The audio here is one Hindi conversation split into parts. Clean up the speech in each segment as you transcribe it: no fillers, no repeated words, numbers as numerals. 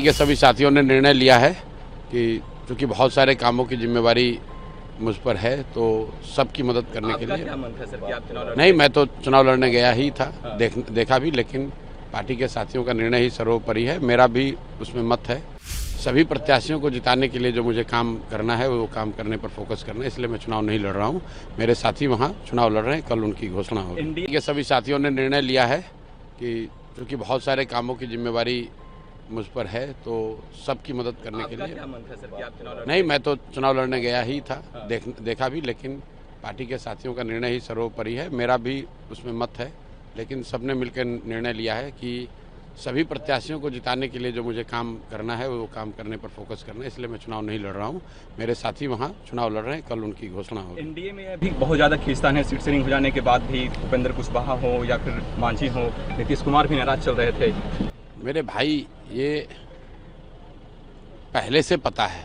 ये सभी साथियों ने निर्णय लिया है कि चूंकि बहुत सारे कामों की जिम्मेवारी मुझ पर है, तो सबकी मदद करने के लिए। क्या मन था सर कि आप चुनाव नहीं, मैं तो चुनाव लड़ने गया ही था, हाँ। देखा भी, लेकिन पार्टी के साथियों का निर्णय ही सर्वोपरि है। मेरा भी उसमें मत है। सभी प्रत्याशियों को जिताने के लिए जो मुझे काम करना है वो काम करने पर फोकस करना है, इसलिए मैं चुनाव नहीं लड़ रहा हूँ। मेरे साथी वहाँ चुनाव लड़ रहे हैं, कल उनकी घोषणा होगी। ये सभी साथियों ने निर्णय लिया है कि चूंकि बहुत सारे कामों की जिम्मेवारी मुझ पर है, तो सबकी मदद करने के लिए। क्या मन था सर कि आप चुनाव नहीं, मैं तो चुनाव लड़ने गया ही था, हाँ। देखा भी, लेकिन पार्टी के साथियों का निर्णय ही सर्वोपरि है। मेरा भी उसमें मत है, लेकिन सबने मिलकर निर्णय लिया है कि सभी प्रत्याशियों को जिताने के लिए जो मुझे काम करना है वो काम करने पर फोकस करना है, इसलिए मैं चुनाव नहीं लड़ रहा हूँ। मेरे साथी वहाँ चुनाव लड़ रहे हैं, कल उनकी घोषणा होगी। एनडीए में अभी बहुत ज़्यादा खींचतान है, सीट शेयरिंग हो जाने के बाद भी उपेंद्र कुशवाहा हो या फिर मांझी हो, नीतीश कुमार भी नाराज चल रहे थे। मेरे भाई, ये पहले से पता है,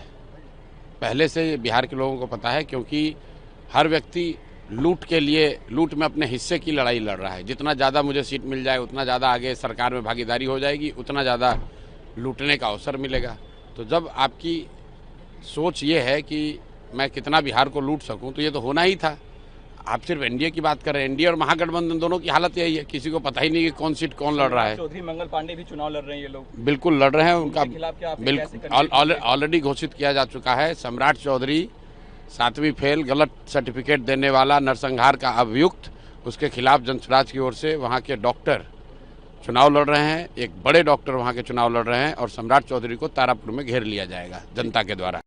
पहले से बिहार के लोगों को पता है, क्योंकि हर व्यक्ति लूट के लिए, लूट में अपने हिस्से की लड़ाई लड़ रहा है। जितना ज़्यादा मुझे सीट मिल जाए उतना ज़्यादा आगे सरकार में भागीदारी हो जाएगी, उतना ज़्यादा लूटने का अवसर मिलेगा। तो जब आपकी सोच ये है कि मैं कितना बिहार को लूट सकूं, तो ये तो होना ही था। आप सिर्फ एनडीए की बात कर रहे हैं, एनडीए और महागठबंधन दोनों की हालत यही है, किसी को पता ही नहीं कि कौन सीट कौन लड़ रहा है। चौधरी मंगल पांडे भी चुनाव लड़ रहे हैं, ये लोग बिल्कुल लड़ रहे हैं, उनका खिलाफ क्या बिल्कुल ऑलरेडी घोषित किया जा चुका है। सम्राट चौधरी 7वीं फेल, गलत सर्टिफिकेट देने वाला, नरसंहार का अभियुक्त, उसके खिलाफ जनसुराज की ओर से वहाँ के डॉक्टर चुनाव लड़ रहे हैं। एक बड़े डॉक्टर वहाँ के चुनाव लड़ रहे हैं और सम्राट चौधरी को तारापुर में घेर लिया जाएगा जनता के द्वारा।